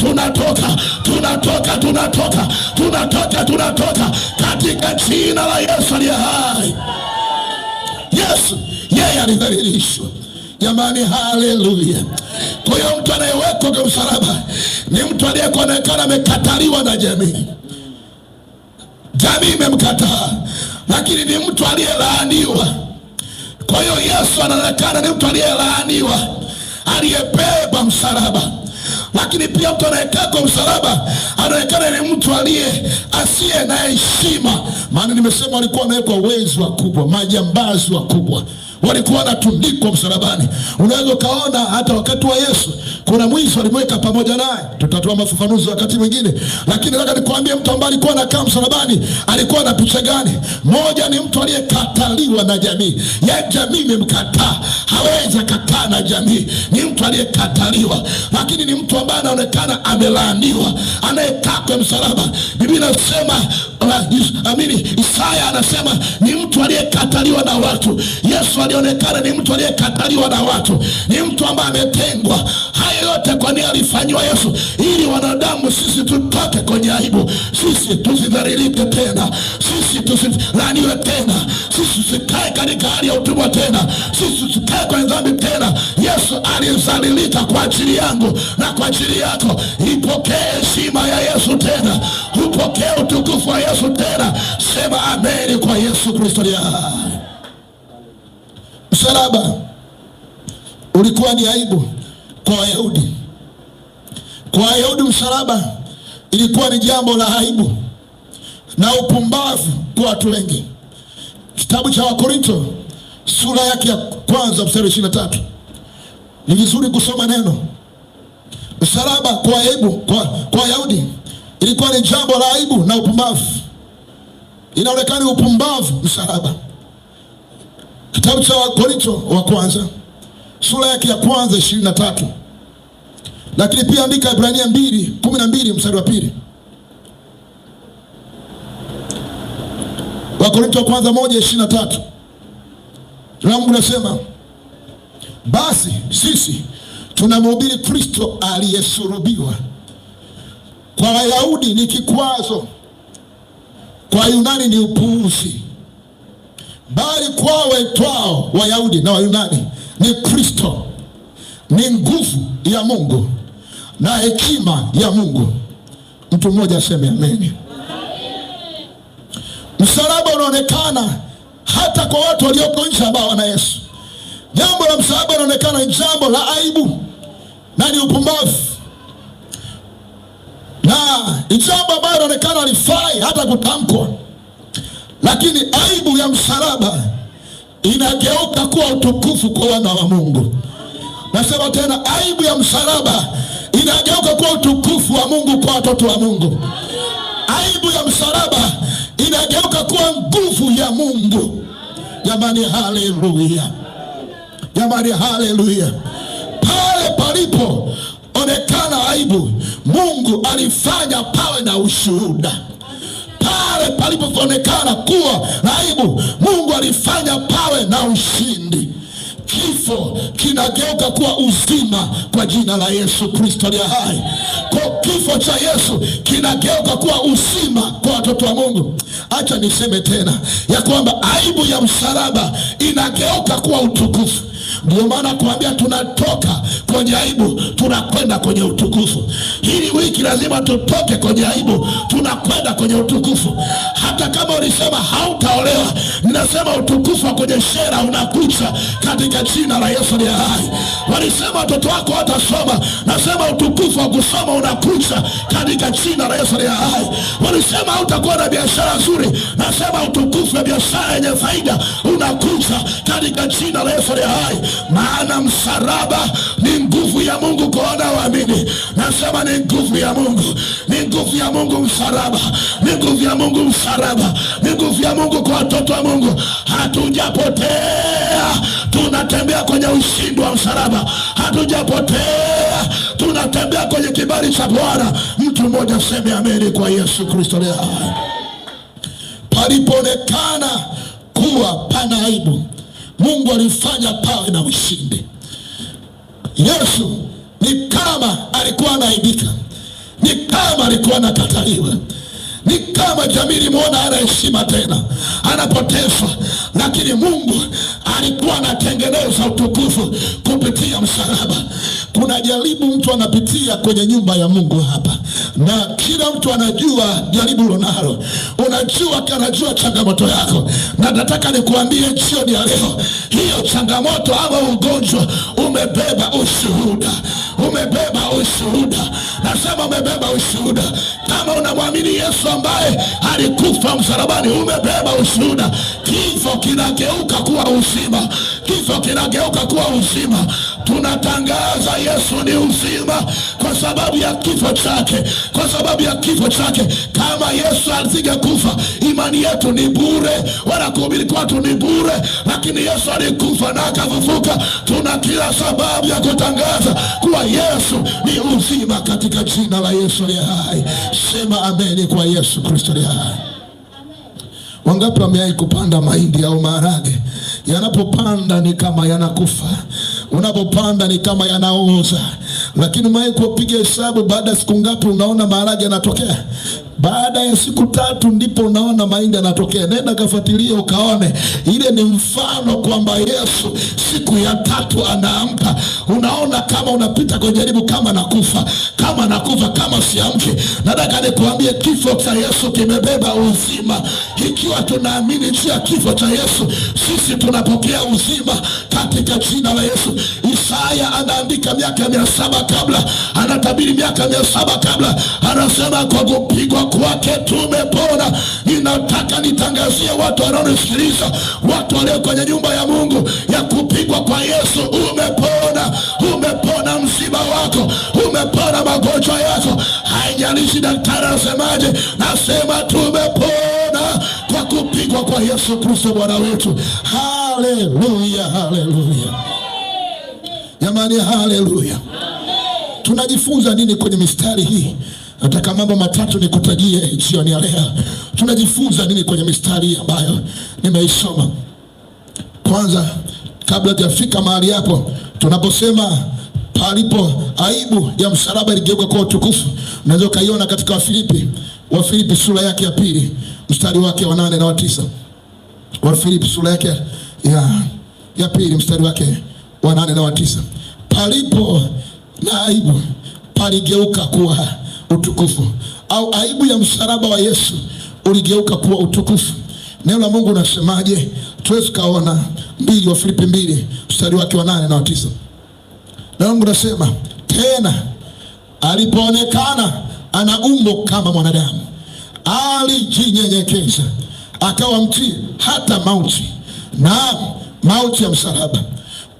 tunatoka katika jina la Yesu aliye hai. Yesu yeye alidhalilishwa. Jamani, haleluya. Kwa hiyo mtu anayewekwa kwa msalaba ni mtu aliyekuonekana amekataliwa na jamii. Jamii imemkataa, lakini ni mtu aliyelaaniwa. Kwa hiyo Yesu anaonekana ni mtu aliyelaaniwa, aliyebeba msalaba. Lakini pia mtu anayekaa kwa msalaba anaonekana ni mtu asiye na heshima. Maana nimesema walikuwa wamewekwa wezi wakubwa, majambazi wakubwa, walikuwa wanatundikwa msalabani. Unaweza kaona hata wakati wa Yesu kuna mwizi walimweka pamoja naye, tutatoa mafafanuzi wakati mwingine. Lakini nataka nikwambie mtu ambaye alikuwa anakaa msalabani alikuwa na picha gani? Moja, ni mtu aliyekataliwa na jamii. Ya jamii imemkataa, hawezi kukaa na jamii. Ni mtu aliyekataliwa, lakini ni mtu ambaye anaonekana amelaaniwa, anayekaa kwa msalaba. Biblia inasema Isaya anasema ni mtu aliyekataliwa na watu. Yesu alionekana ni mtu aliyekataliwa na watu, ni mtu ambaye ametengwa. Haya yote kwa nini alifanywa Yesu? Ili wanadamu sisi tutoke kwenye aibu, sisi tusidhalilike tena, sisi tusilaaniwe tena, sisi tusikae katika hali ya utumwa tena, sisi tusikae kwenye dhambi tena. Yesu alizalilika kwa ajili yangu na kwa ajili yako. Ipokee heshima ya Yesu tena, upokee utukufu wa Yesu tena. Sema amen kwa Yesu Kristo. Msalaba ulikuwa ni aibu kwa Wayahudi. Kwa Wayahudi msalaba ilikuwa ni jambo la aibu na upumbavu kwa watu wengi. Kitabu cha Wakorintho sura yake ya kwanza mstari 23. Ni vizuri kusoma neno. Msalaba kwa aibu kwa Wayahudi ilikuwa ni jambo la aibu na upumbavu. Inaonekana upumbavu msalaba. Kitabu cha Wakorintho wa kwanza sura yake ya kwanza 23. Lakini pia andika Ibrania 2:12 mstari wa 2. Wakorintho wa kwanza 1:23. Mungu anasema, basi sisi tunamhubiri Kristo aliyesulubiwa. Kwa Wayahudi ni kikwazo, kwa Yunani ni upuuzi, bali kwa waitwao Wayahudi na Wayunani ni Kristo, ni nguvu ya Mungu na hekima ya Mungu. Mtu mmoja aseme amen. Msalaba unaonekana hata kwa watu walioko nje ambao wana Yesu. Jambo la msalaba unaonekana ni jambo la aibu na ni upumbavu, na ni jambo ambalo linaonekana halifai hata kutamkwa. Lakini aibu ya msalaba inageuka kuwa utukufu kwa wana wa Mungu. Nasema tena, aibu ya msalaba inageuka kuwa utukufu wa Mungu kwa watoto wa Mungu. Aibu ya msalaba inageuka kuwa nguvu ya Mungu. Jamani, haleluya! Jamani, haleluya! Pale palipo onekana aibu, Mungu alifanya pawe na ushuhuda. Pale palipoonekana kuwa aibu, Mungu alifanya pawe na ushindi. Kifo kinageuka kuwa uzima kwa jina la Yesu Kristo aliye hai. Kwa kifo cha Yesu kinageuka kuwa uzima kwa watoto wa Mungu. Acha niseme tena ya kwamba aibu ya msalaba inageuka kuwa utukufu. Ndio maana kuambia tunatoka kwenye aibu tunakwenda kwenye utukufu. Hili wiki lazima tutoke kwenye aibu tunakwenda kwenye utukufu. Hata kama ulisema hautaolewa, ninasema utukufu wa kwenye shera unakuja katika jina la Yesu aliye hai. Walisema watoto wako hawatasoma, nasema utukufu wa kusoma unakuja katika jina la Yesu aliye hai. Walisema hautakuwa na biashara nzuri, nasema utukufu wa biashara yenye faida unakuja katika jina la Yesu aliye hai. Maana msalaba ni nguvu ya Mungu kwa wanaoamini. Nasema ni nguvu ya Mungu, ni nguvu ya Mungu msalaba, ni nguvu ya Mungu msalaba, ni nguvu ya Mungu kwa watoto wa Mungu. Hatujapotea, tunatembea kwenye ushindi wa msalaba. Hatujapotea, tunatembea kwenye kibali cha Bwana. Mtu mmoja sema amen kwa Yesu Kristo leo. Palipoonekana kuwa pana aibu, Mungu alifanya pawe na ushindi. Yesu ni kama alikuwa anaibika, ni kama alikuwa anakataliwa, ni kama jamii limuona hana heshima tena, anapotezwa. Lakini Mungu alikuwa anatengeneza utukufu kupitia msalaba. Kuna jaribu mtu anapitia kwenye nyumba ya Mungu hapa, na kila mtu anajua jaribu lonalo. Anajua changamoto yako, na nataka nikuambie jioni ya leo, hiyo changamoto ama ugonjwa umebeba ushuhuda. Umebeba ushuhuda. Nasema umebeba ushuhuda. Kama unamwamini Yesu ambaye alikufa msalabani, umebeba ushuhuda. Kifo kinageuka kuwa uzima. Kifo kinageuka kuwa uzima. Tunatangaza Yesu ni uzima kwa sababu ya kifo chake. Kwa sababu ya kifo chake. Kama Yesu asingekufa, imani yetu ni bure, wala kuhubiri kwetu ni bure. Lakini Yesu alikufa na akafufuka. Tuna kila sababu ya kutangaza kuwa Yesu ni uzima katika jina la Yesu aliye hai. Sema ameni kwa Yesu Kristo aliye hai. Wangapi wamewahi kupanda mahindi au maharage? Yanapopanda ni kama yanakufa, unapopanda ni kama yanaoza. Lakini umewahi kupiga hesabu baada ya siku ngapi unaona maharage yanatokea? Baada ya siku 3 ndipo unaona mahindi yanatokea. Nenda kafuatilia ukaone. Ile ni mfano kwamba Yesu siku ya 3 anaamka. Unaona kama unapita kwenye jaribu kama nakufa, kama siamki. Nataka nikuambie kifo cha Yesu kimebeba uzima. Ikiwa tunaamini juu ya kifo cha Yesu, sisi tunapokea uzima katika jina la Yesu. Isaya anaandika miaka 700 kabla, anatabiri miaka 700 kabla, anasema kwa kupigwa kwake tumepona. Ninataka nitangazie watu wanaonisikiliza, watu walio kwenye nyumba ya Mungu, ya kupigwa kwa Yesu umepona. Umepona msiba wako, umepona magonjwa yako. Haijalishi daktari anasemaje, nasema tumepona kwa kupigwa kwa Yesu Kristo Bwana wetu. Haleluya, haleluya. Jamani, haleluya. Tunajifunza nini kwenye mistari hii? Nataka mambo matatu nikutajie jioni ya leo. Tunajifunza nini kwenye mistari ambayo nimeisoma? Kwanza, kabla tujafika mahali hapo, tunaposema palipo aibu ya msalaba iligeuka kuwa utukufu, unaweza kaiona katika Wafilipi sura yake ya 2 mstari wake wa 8 na wa 9. Wafilipi sura yake ya 2 mstari wake wa 8 na wa 9. Palipo na aibu paligeuka kuwa utukufu, au aibu ya msalaba wa Yesu uligeuka kuwa utukufu. Neno la Mungu unasemaje? Tuweze kaona Wafilipi 2 mstari wake wa 8 na wa 9. Neno la Mungu nasema, tena alipoonekana ana umbo kama mwanadamu, alijinyenyekeza akawa mtii hata mauti, na mauti ya msalaba.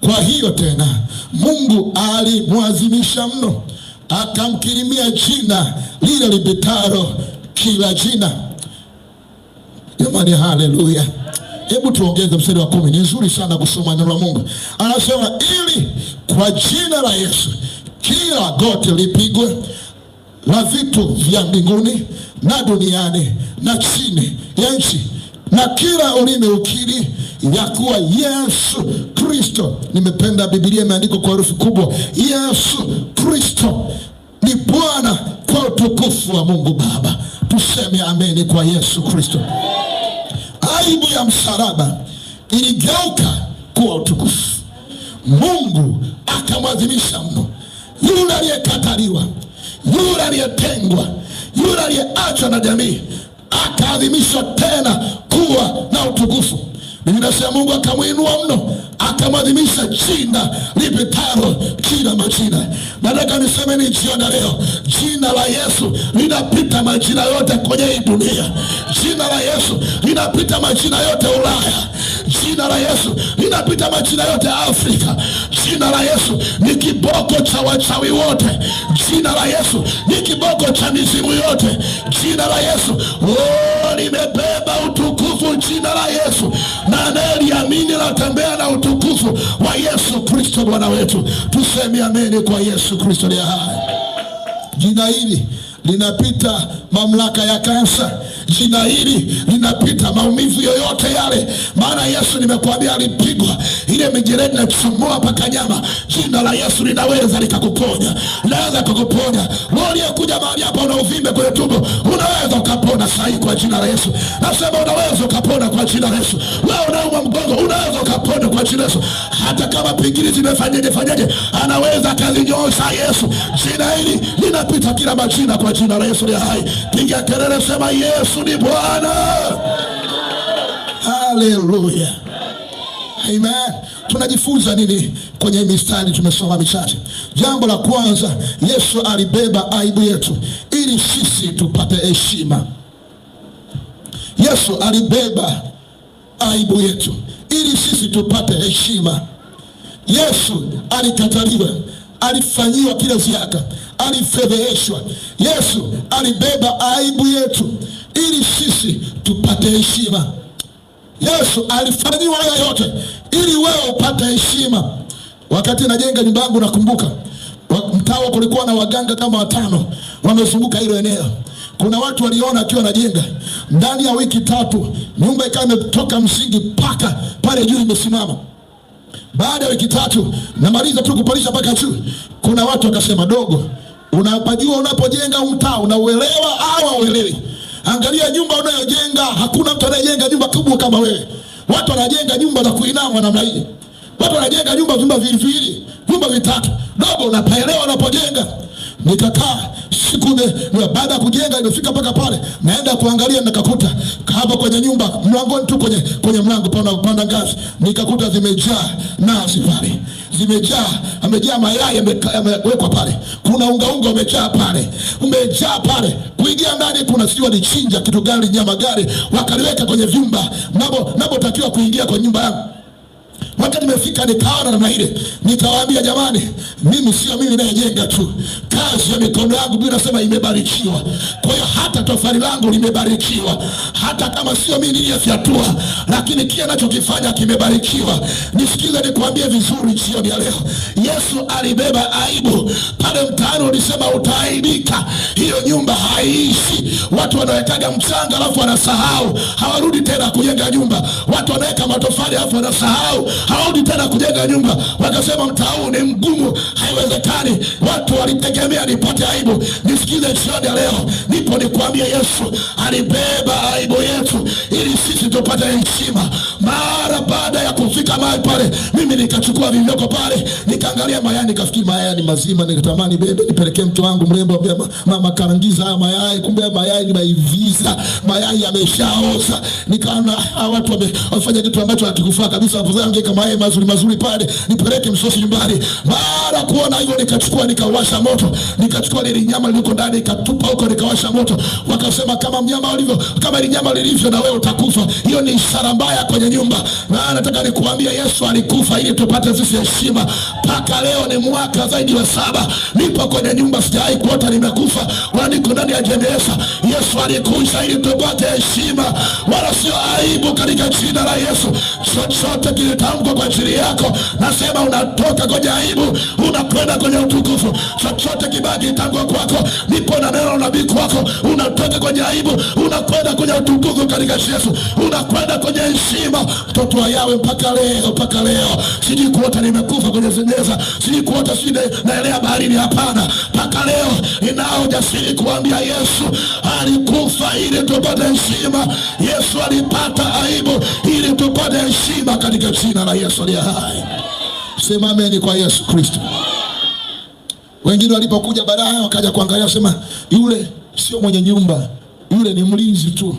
Kwa hiyo tena Mungu alimwadhimisha mno, akamkirimia jina lile lipitalo kila jina. Jamani, haleluya. Hebu tuongeze mstari wa 10. Ni nzuri sana kusoma neno la Mungu. Anasema, ili kwa jina la Yesu kila goti lipigwe, la vitu vya mbinguni na duniani na chini ya nchi, na kila ulimi ukiri ya kuwa Yesu Kristo. Nimependa Biblia imeandikwa kwa herufi kubwa, Yesu Kristo ni Bwana, kwa utukufu wa Mungu Baba. Tuseme ameni kwa Yesu Kristo. Aibu ya msalaba iligeuka kuwa utukufu. Mungu akamwadhimisha mno yule aliyekataliwa, yule aliyetengwa, yule aliyeachwa na jamii, akaadhimishwa tena kuwa na utukufu. Biblia inasema Mungu akamuinua mno, akamwadhimisha jina lipitalo kila majina. Nataka niseme ni jioni leo, jina la Yesu linapita majina yote kwenye hii dunia. Jina la Yesu linapita majina yote Ulaya. Jina la Yesu linapita majina yote Afrika. Jina la Yesu ni kiboko cha wachawi wote. Jina la Yesu ni kiboko cha mizimu yote. Jina la Yesu limebeba utukufu. Jina la Yesu, na anayeliamini anatembea na utukufu wa Yesu Kristo Bwana wetu. Tuseme ameni kwa Yesu Kristo aliye hai. Jina hili linapita mamlaka ya kansa. Jina hili linapita maumivu yoyote yale, maana Yesu nimekuambia alipigwa ile mijeledi na kusumbua mpaka nyama. Jina la Yesu linaweza likakuponya, linaweza kukuponya. Wewe uliyekuja unakuja mahali hapa una uvimbe kwenye tumbo, unaweza ukapona sahi kwa jina la Yesu. Nasema unaweza ukapona kwa jina la Yesu. Wewe unaumwa mgongo, unaweza ukapona kwa jina la Yesu. Hata kama pingili zimefanyaje, anaweza akazinyosha Yesu. Jina hili linapita kila majina kwa jina la Yesu. Hai, piga kelele, sema Yesu ni Bwana. Haleluya. Amen. Tunajifunza nini kwenye mistari tumesoma michache? Jambo la kwanza, Yesu alibeba aibu yetu ili sisi tupate heshima. Yesu alibeba aibu yetu ili sisi tupate heshima. Yesu alikataliwa, alifanyiwa kila ziaka, alifedheheshwa. Yesu alibeba aibu yetu ili sisi tupate heshima. Yesu alifanyiwa haya yote ili wewe upate heshima. Wakati najenga nyumba yangu, nakumbuka mtaa kulikuwa na waganga kama 5 wamezunguka hilo eneo. Kuna watu waliona akiwa anajenga, ndani ya wiki 3 nyumba ikawa imetoka msingi mpaka pale juu imesimama. Baada ya wiki 3 namaliza tu kupalisha mpaka juu, kuna watu wakasema, dogo, unapajua unapojenga mtaa unauelewa au hauelewi? Angalia nyumba unayojenga, hakuna mtu anayejenga nyumba kubwa kama wewe. Watu wanajenga nyumba za kuinama namna hii. Watu wanajenga nyumba viwili, nyumba 3. Dogo, unapaelewa unapojenga? Nikakaa siku baada ya kujenga, nimefika mpaka pale, naenda kuangalia, nikakuta hapo kwenye nyumba mlangoni tu kwenye mlango panda ngazi, nikakuta zimejaa nazi pale, amejaa mayai yamewekwa pale, kuna unga umejaa pale, kuingia ndani kuna sio alichinja kitu gani, nyama gani, wakaliweka kwenye vyumba napotakiwa kuingia kwa nyumba yangu. Wakati nimefika nikaona namna ile, nikawaambia, jamani, mimi sio mimi nayejenga tu, kazi ya mikono yangu Biblia inasema imebarikiwa. Kwa hiyo hata tofali langu limebarikiwa, hata kama sio mimi niliyefyatua, lakini kile ninachokifanya kimebarikiwa. Nisikize nikwambie vizuri jioni ya leo, Yesu alibeba aibu pale mtaani. Ulisema utaaibika, hiyo nyumba haiishi. Watu wanawekaga mchanga alafu wanasahau, hawarudi tena kujenga nyumba. Watu wanaweka matofali alafu wanasahau, hawarudi tena kujenga nyumba. Wakasema mtaa huu ni mgumu, haiwezekani. Watu walitegemea nipate aibu. Nisikize jioni ya leo, nipo nikwambia, Yesu alibeba aibu yetu ili sisi tupate heshima. Mara baada ya kufika mahali pale, mimi nikachukua vilivyoko pale, nikaangalia mayai, nikafikiri mayai ni mazima, nikatamani bebe nipelekee mtu wangu mrembo, ambia mama karangiza haya mayai. Kumbe mayai ni maiviza, mayai yameshaoza. Nikaona watu wamefanya kitu ambacho hakikufaa kabisa. Hapo angeka mayai mazuri pale, nipeleke msosi nyumbani. Mara kuona hivyo, nikachukua nikawasha moto, nikachukua ile nyama iliko ndani nikatupa huko, nikawasha moto. Wakasema kama ile nyama lilivyo na wewe utakufa. Hiyo ni ishara mbaya kwenye nyumba. Na nataka nikuambia, Yesu alikufa ili tupate sisi heshima. Paka leo ni mwaka zaidi wa 7 nipo kwenye nyumba, sijawahi kuota nimekufa wala niko ndani ya jeneza. Yesu alikufa ili tupate heshima, wala sio aibu, katika jina la Yesu. Chochote kilitamkwa kwa ajili yako, nasema unatoka kwenye aibu, unakwenda kwenye utukufu. Chochote kibaki kitamkwa kwako, nipo na neno la nabii kwako, unatoka kwenye aibu, unakwenda kwenye utukufu katika Yesu, unakwenda kwenye heshima. Mtoto wa Yawe, mpaka leo siji kuota nimekufa kwenye jeneza, siji kuota naelea baharini, hapana. Mpaka leo ninao jasiri kuambia, Yesu alikufa ili tupate heshima. Yesu alipata aibu ili tupate heshima katika jina la Yesu aliye hai. Sema amen kwa Yesu Kristo. Wengine walipokuja baadaye wakaja kuangalia, sema yule sio mwenye nyumba, yule ni mlinzi tu.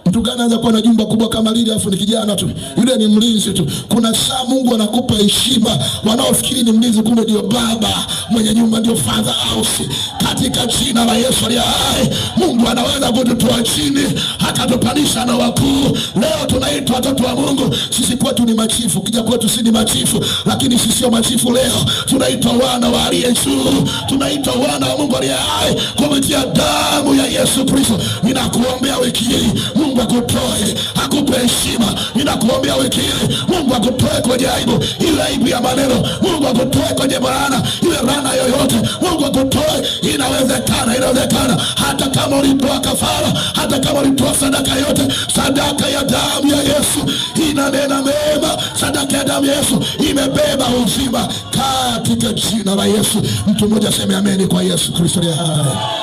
Mtu gani anaweza kuwa na jumba kubwa kama lile afu ni kijana tu? Yule ni mlinzi tu. Kuna saa Mungu anakupa heshima, wanaofikiri ni mlinzi kumbe ndio baba mwenye nyumba, ndio father house. Katika jina la Yesu aliye hai, Mungu anaweza kututoa chini akatupandisha na wakuu. Leo tunaitwa watoto wa Mungu. Sisi kwetu ni machifu, kija kwetu si ni machifu, lakini sisi sio machifu leo. Tunaitwa wana wa aliye juu, tunaitwa wana wa Mungu aliye hai kupitia damu ya Yesu Kristo. Ninakuombea wiki hii Mungu akutoe, akupe heshima. Ninakuombea wiki hii Mungu akutoe kwenye aibu, ile aibu ya maneno. Mungu akutoe kwenye laana, ile laana yoyote. Mungu akutoe. Inawezekana hata kama ulitoa kafara, hata kama ulitoa sadaka yote, sadaka ya damu ya Yesu inanena mema. Sadaka ya damu ya Yesu imebeba uzima katika jina la Yesu. Mtu mmoja aseme amen kwa Yesu Kristo aliye hai.